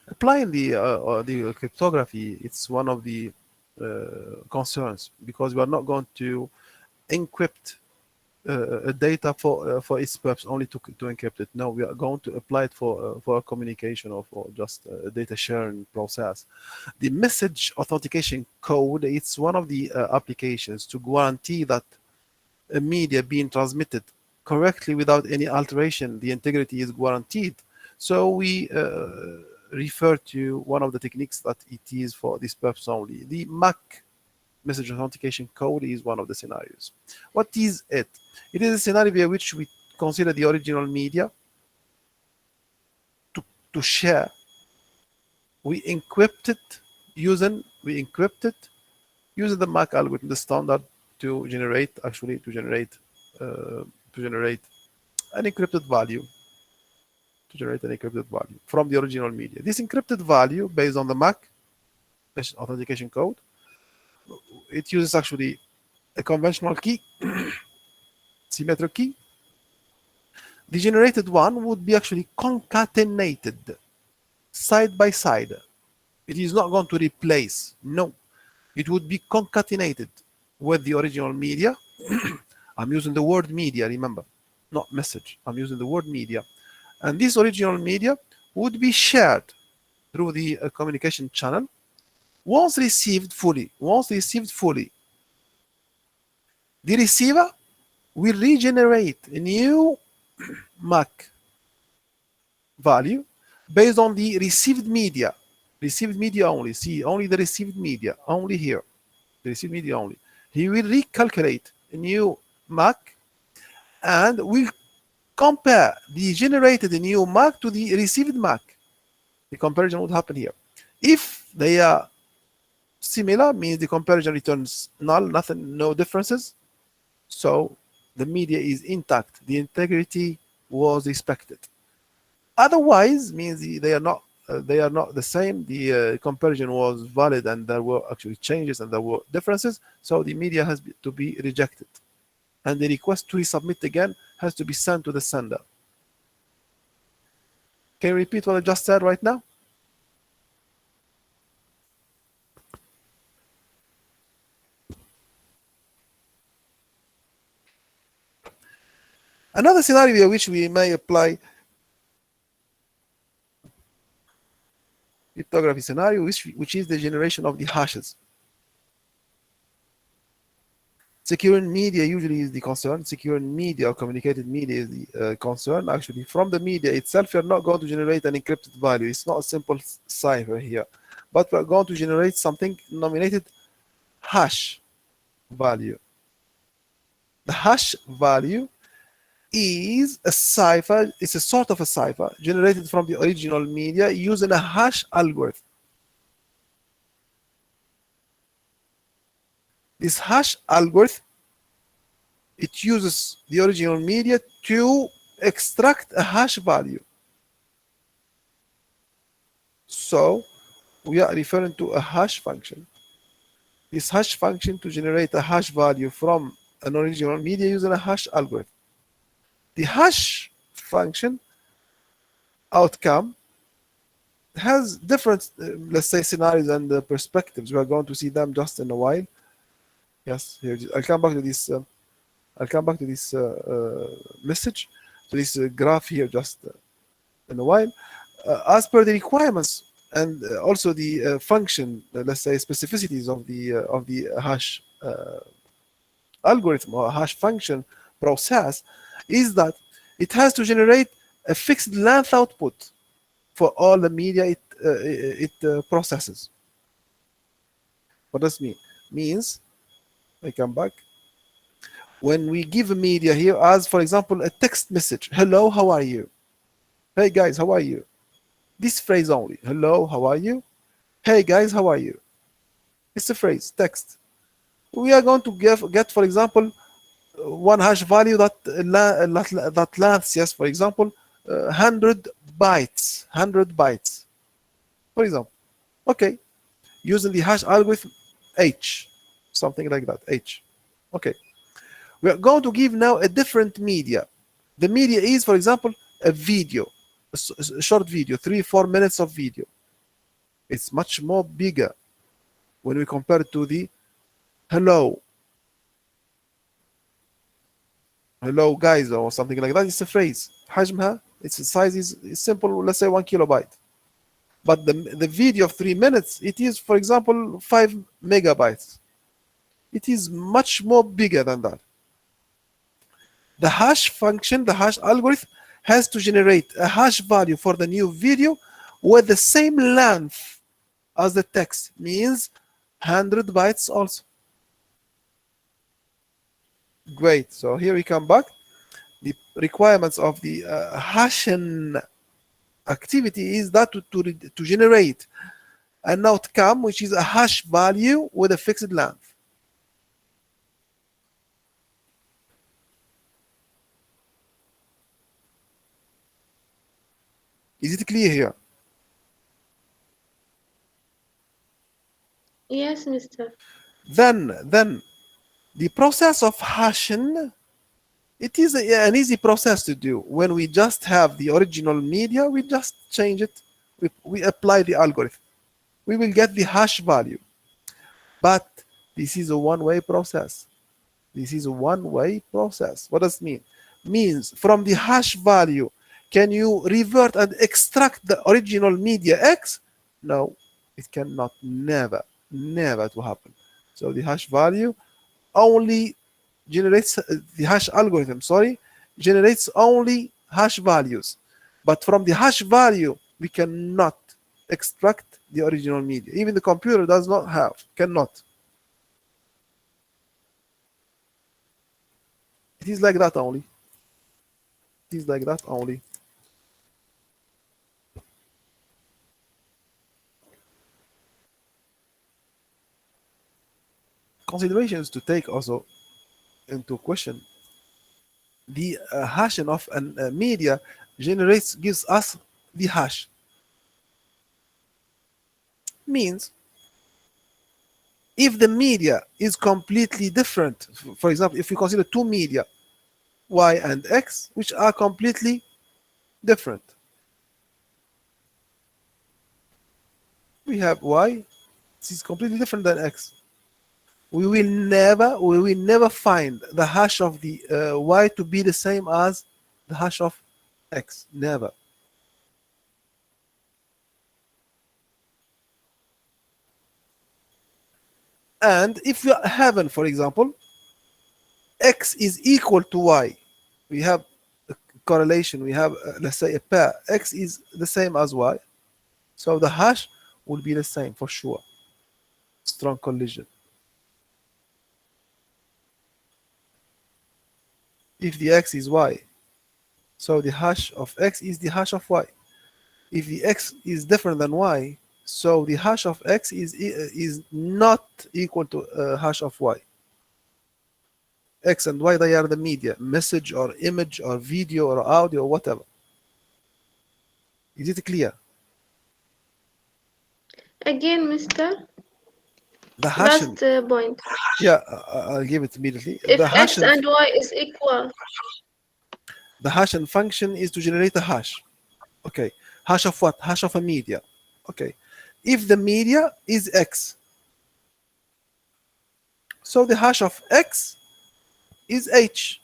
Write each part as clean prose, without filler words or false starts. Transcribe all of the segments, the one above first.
Applying the cryptography, it's one of the concerns, because we are not going to encrypt data for its purpose, only to encrypt it. No, we are going to apply it for a communication or for just a data sharing process. The message authentication code, it's one of the applications to guarantee that a media being transmitted correctly without any alteration, the integrity is guaranteed. So we refer to one of the techniques that it is for this purpose only. The MAC message authentication code is one of the scenarios. What is it? It is a scenario via which we consider the original media to share. We encrypt it using the MAC algorithm, the standard, to generate an encrypted value. To generate an encrypted value from the original media. This encrypted value, based on the MAC authentication code, it uses actually a conventional key, symmetric key. The generated one would be actually concatenated side by side. It is not going to replace. No, it would be concatenated with the original media. I'm using the word media, remember, not message. I'm using the word media. And this original media would be shared through the communication channel once received fully. The receiver will regenerate a new MAC value based on the received media only. See, only the received media, only here, the received media only. He will recalculate a new MAC and will compare the generated new MAC to the received MAC. The comparison would happen here. If they are similar, means the comparison returns null, nothing, no differences. So the media is intact. The integrity was respected. Otherwise, means they are not the same. The comparison was valid and there were actually changes and there were differences. So the media has to be rejected. And the request to resubmit again has to be sent to the sender. Can you repeat what I just said right now? Another scenario which we may apply cryptography scenario, which is the generation of the hashes. Securing media usually is the concern. Securing media or communicated media is the concern. Actually, from the media itself, you're not going to generate an encrypted value. It's not a simple cipher here, but we're going to generate something denominated hash value. The hash value is a cipher. It's a sort of a cipher generated from the original media using a hash algorithm. This hash algorithm, it uses the original media to extract a hash value. So we are referring to a hash function. This hash function to generate a hash value from an original media using a hash algorithm. The hash function outcome has different, let's say, scenarios and perspectives. We are going to see them just in a while. Yes, here I'll come back to this. I'll come back to this message, to this graph here just in a while. As per the requirements and also the function, let's say, specificities of the hash algorithm or hash function process, is that it has to generate a fixed length output for all the media it processes. What does it mean? Means, I come back, when we give a media here, as for example a text message, hello, how are you? Hey guys, how are you? This phrase only, hello, how are you? Hey guys, how are you? It's a phrase, text. We are going to get, for example, one hash value that lengths, yes, for example, 100 bytes, for example. Okay, using the hash algorithm H, something like that, H. Okay, we are going to give now a different media. The media is, for example, a video, a short video, 3-4 minutes of video. It's much more bigger when we compare it to the hello guys or something like that. It's a phrase. حجمها, its size is simple, let's say 1 kilobyte. But the video of 3 minutes, it is, for example, 5 megabytes. It is much more bigger than that. The hash function, the hash algorithm, has to generate a hash value for the new video with the same length as the text, means 100 bytes also. Great. So here we come back. The requirements of the hashing activity is that to generate an outcome which is a hash value with a fixed length. Is it clear here? Yes, Mr. Then the process of hashing, it is an easy process to do. When we just have the original media, we just change it, we apply the algorithm, we will get the hash value. But this is a one-way process. This is a one-way process. What does it mean? Means from the hash value, can you revert and extract the original media X? No, it cannot, never to happen. So the hash value only generates, the hash algorithm, generates only hash values. But from the hash value, we cannot extract the original media. Even the computer does not have, cannot. It is like that only. It is like that only. Considerations to take also into question. The hashing of a media gives us the hash. Means if the media is completely different, for example, if we consider two media, Y and X, which are completely different. We have Y, this is completely different than X. We will never find the hash of the Y to be the same as the hash of X. Never. And if we have, for example, X is equal to Y, we have a correlation, we have, let's say, a pair. X is the same as Y. So the hash will be the same for sure. Strong collision. If the X is Y, so the hash of X is the hash of Y. If the X is different than Y, so the hash of X is not equal to hash of Y. X and Y, they are the media, message or image or video or audio or whatever. Is it clear? Again, Mr. The hashing. Last point. Yeah, I'll give it immediately. If the X and Y is equal. The hashing function is to generate a hash. Okay. Hash of what? Hash of a media. Okay. If the media is X, so the hash of X is H.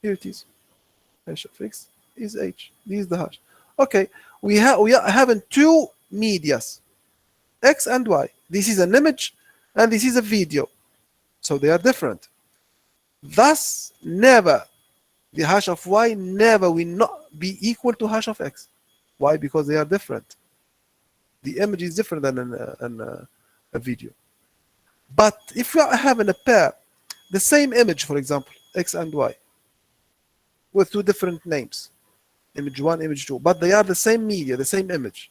Here it is. Hash of X is H. This is the hash. Okay. We are having two medias, X and Y. This is an image and this is a video. So they are different. Thus, never the hash of Y never will not be equal to hash of X. Why? Because they are different. The image is different than a video. But if we are having a pair, the same image, for example, X and Y, with two different names, image 1, image 2, but they are the same media, the same image.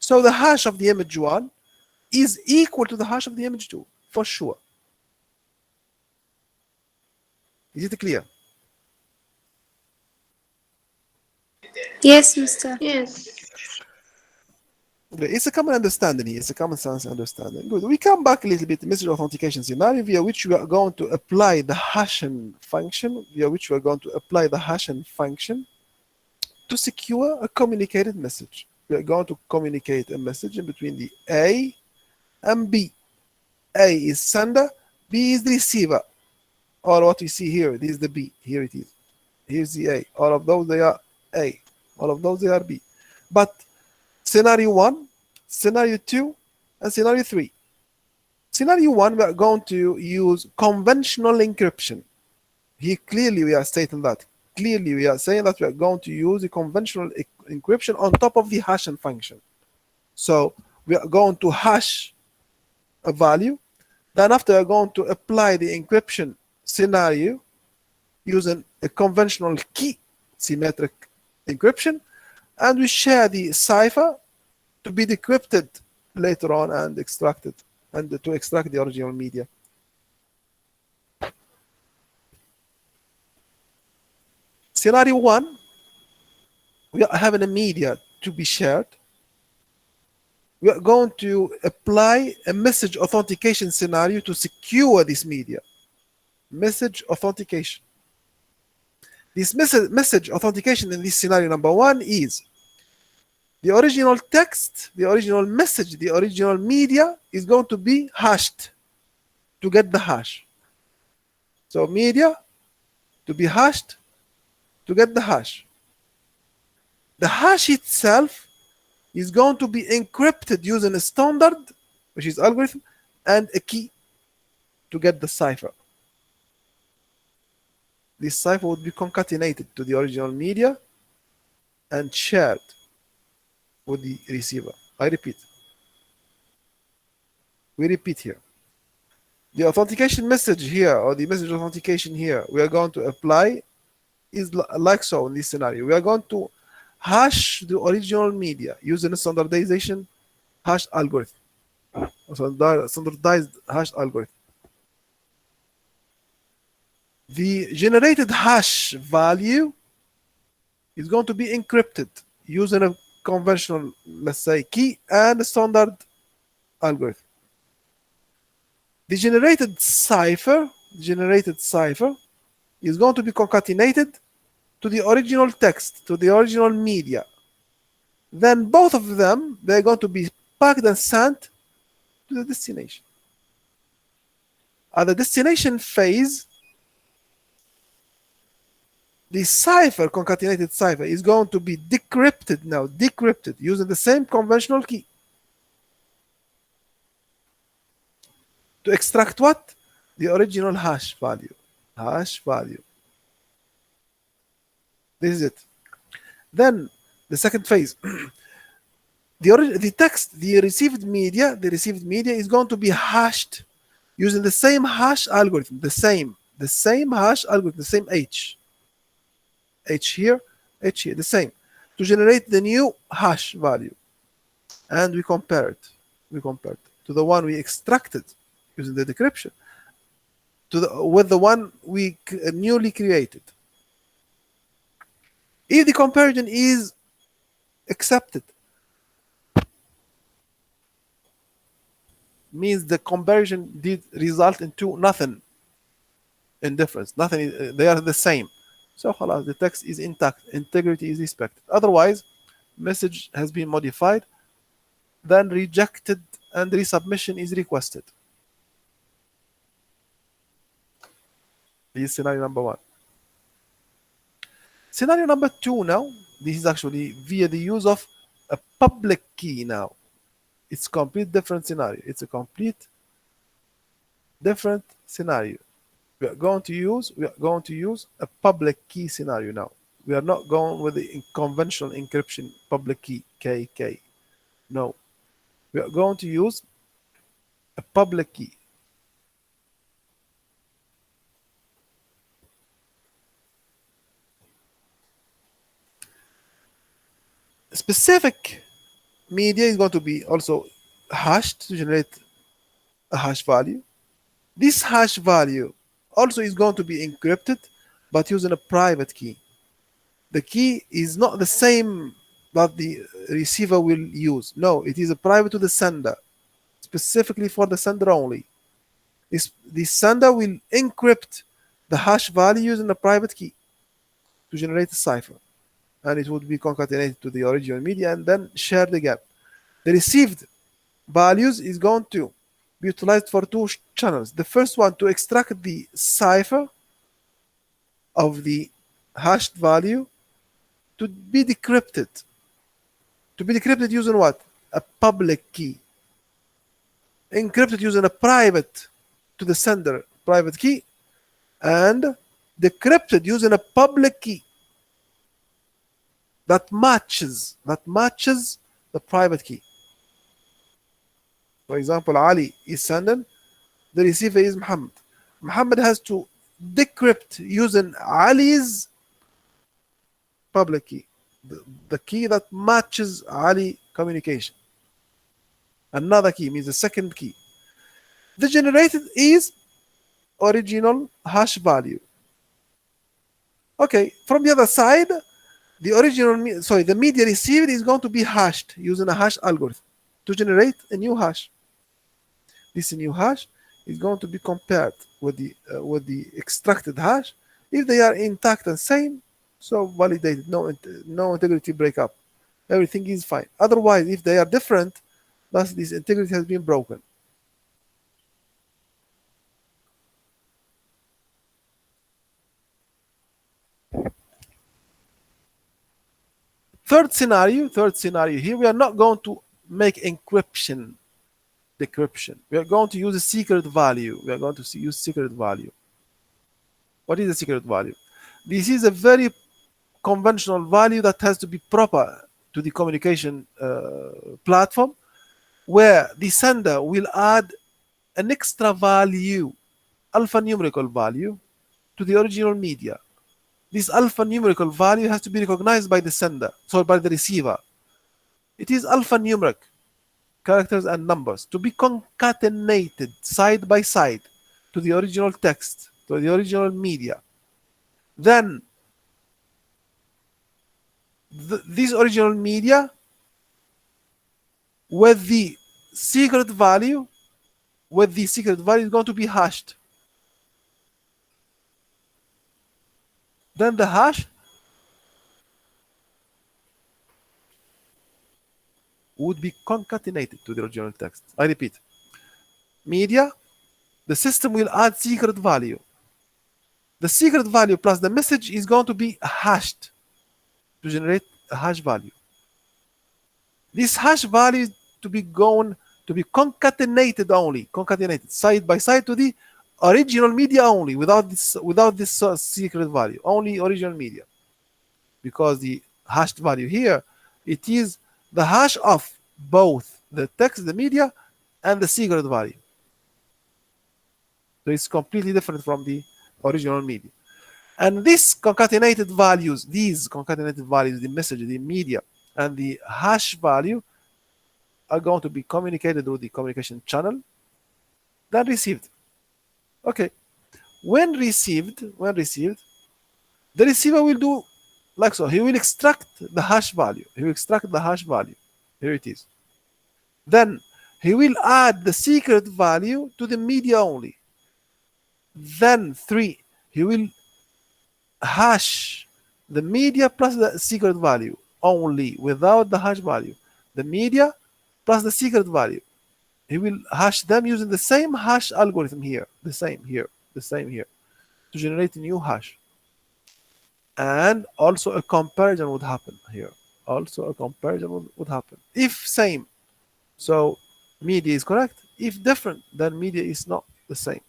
So the hash of the image 1 is equal to the hash of the image 2, for sure. Is it clear? Yes, Mr. Yes. Okay, it's a common understanding here. It's a common sense understanding. Good. We come back a little bit to message authentication scenario via which we are going to apply the hashing function, to secure a communicated message. We are going to communicate a message in between the A and B. A is sender, B is the receiver. All what you see here, this is the B. Here it is. Here's the A. All of those, they are A. All of those, they are B. But scenario 1, scenario 2, and scenario 3. Scenario 1, we are going to use conventional encryption. Here clearly we are stating that. Clearly we are saying that we are going to use the conventional encryption on top of the hashing function. So we are going to hash a value. Then after we are going to apply the encryption scenario using a conventional key symmetric encryption, and we share the cipher to be decrypted later on and extracted, and to extract the original media. Scenario 1, we are having a media to be shared. We are going to apply a message authentication scenario to secure this media. Message authentication. This message authentication in this scenario number 1 is the original text, the original message, the original media is going to be hashed to get the hash. So media to be hashed to get the hash. The hash itself is going to be encrypted using a standard, which is algorithm, and a key to get the cipher. This cipher would be concatenated to the original media and shared with the receiver. I repeat. We repeat here. The authentication message here, or the message authentication here, we are going to apply is like so in this scenario. We are going to hash the original media using a standardization hash algorithm. Standardized hash algorithm. The generated hash value is going to be encrypted using a conventional, let's say, key and a standard algorithm. The generated cipher is going to be concatenated to the original text, to the original media. Then both of them, they're going to be packed and sent to the destination. At the destination phase, the cipher, concatenated cipher, is going to be decrypted now, decrypted using the same conventional key. To extract what? The original hash value. Hash value. This is it. Then the second phase. The text, the received media is going to be hashed using the same hash algorithm, the same hash algorithm, the same H here, the same, to generate the new hash value. And we compare it to the one we extracted using the decryption with the one we newly created. If the comparison is accepted, means the comparison did result into nothing in difference, nothing, they are the same. So the text is intact, integrity is respected. Otherwise, message has been modified, then rejected and resubmission is requested. This is scenario number 1. Scenario number 2 now, this is actually via the use of a public key now. It's a complete different scenario. It's a complete different scenario. We are going to use a public key scenario now. We are not going with the conventional encryption public key KK. No. We are going to use a public key. Specific media is going to be also hashed to generate a hash value. This hash value also is going to be encrypted, but using a private key. The key is not the same that the receiver will use. No, it is a private to the sender, specifically for the sender only. The sender will encrypt the hash value using a private key to generate a cipher. and it would be concatenated to the original media and then shared again. The received values is going to be utilized for two channels. The first one to extract the cipher of the hashed value to be decrypted. To be decrypted using what? A public key. Encrypted using a private to the sender private key, and decrypted using a public key that matches the private key. For example, Ali is sending, the receiver is Muhammad. Muhammad has to decrypt using Ali's public key, the key that matches Ali communication. Another key means the second key. The generated is original hash value. Okay, from the other side, the media received is going to be hashed using a hash algorithm to generate a new hash. This new hash is going to be compared with the extracted hash. If they are intact and same, so validated, no integrity breakup, everything is fine. Otherwise, if they are different, thus this integrity has been broken. Third scenario here, we are not going to make encryption, decryption. We are going to use a secret value. We are going to use secret value. What is a secret value? This is a very conventional value that has to be proper to the communication platform, where the sender will add an extra value, alphanumerical value, to the original media. This alphanumerical value has to be recognized by the sender, so by the receiver. It is alphanumeric characters and numbers to be concatenated side by side to the original text, to the original media. Then this original media with the secret value is going to be hashed. Then the hash would be concatenated to the original text. I repeat, media, the system will add secret value. The secret value plus the message is going to be hashed to generate a hash value. This hash value is to be concatenated only, concatenated side by side to the original media only, without this secret value, only original media. Because the hashed value here, it is the hash of both the text, the media, and the secret value. So it's completely different from the original media. And these concatenated values, the message, the media, and the hash value are going to be communicated with the communication channel, then received. Okay, when received, the receiver will do like so. He will extract the hash value. Here it is. Then he will add the secret value to the media only. Then 3, he will hash the media plus the secret value only, without the hash value. The media plus the secret value. He will hash them using the same hash algorithm here, the same here, to generate a new hash. And also a comparison would happen here. If same, so media is correct. If different, then media is not the same.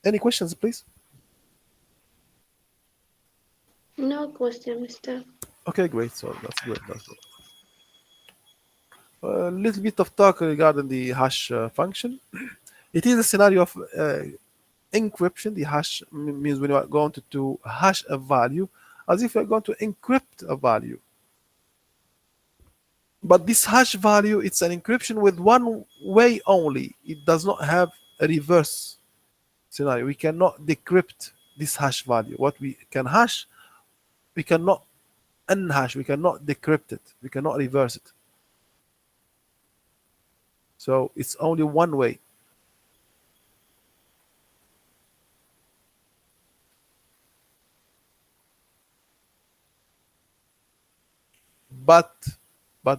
Any questions, please? No question, Mr. Okay, great. So that's good. A little bit of talk regarding the hash function. It is a scenario of encryption. The hash means when you are going to hash a value as if you are going to encrypt a value. But this hash value, it's an encryption with one way only. It does not have a reverse scenario. We cannot decrypt this hash value. What we can hash, we cannot unhash, we cannot decrypt it, we cannot reverse it. So it's only one way. But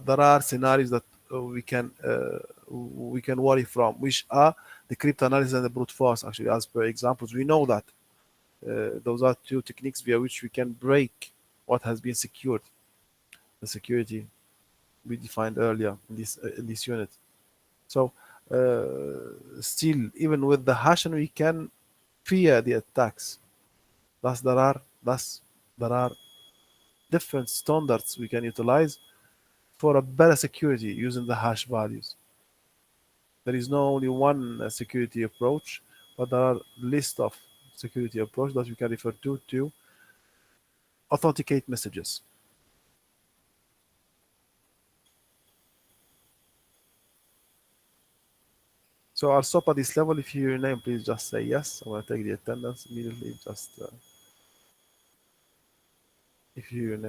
there are scenarios that we can worry from, which are the cryptanalysis and the brute force. Actually, as per examples, we know that those are two techniques via which we can break what has been secured, the security we defined earlier in this unit. So still, even with the hashing, we can fear the attacks. Thus there are different standards we can utilize for a better security using the hash values. There is not only one security approach, but there are list of security approach that we can refer to authenticate messages. So I'll stop at this level. If you hear your name, please just say yes. I'm going to take the attendance immediately. Just if you hear your name.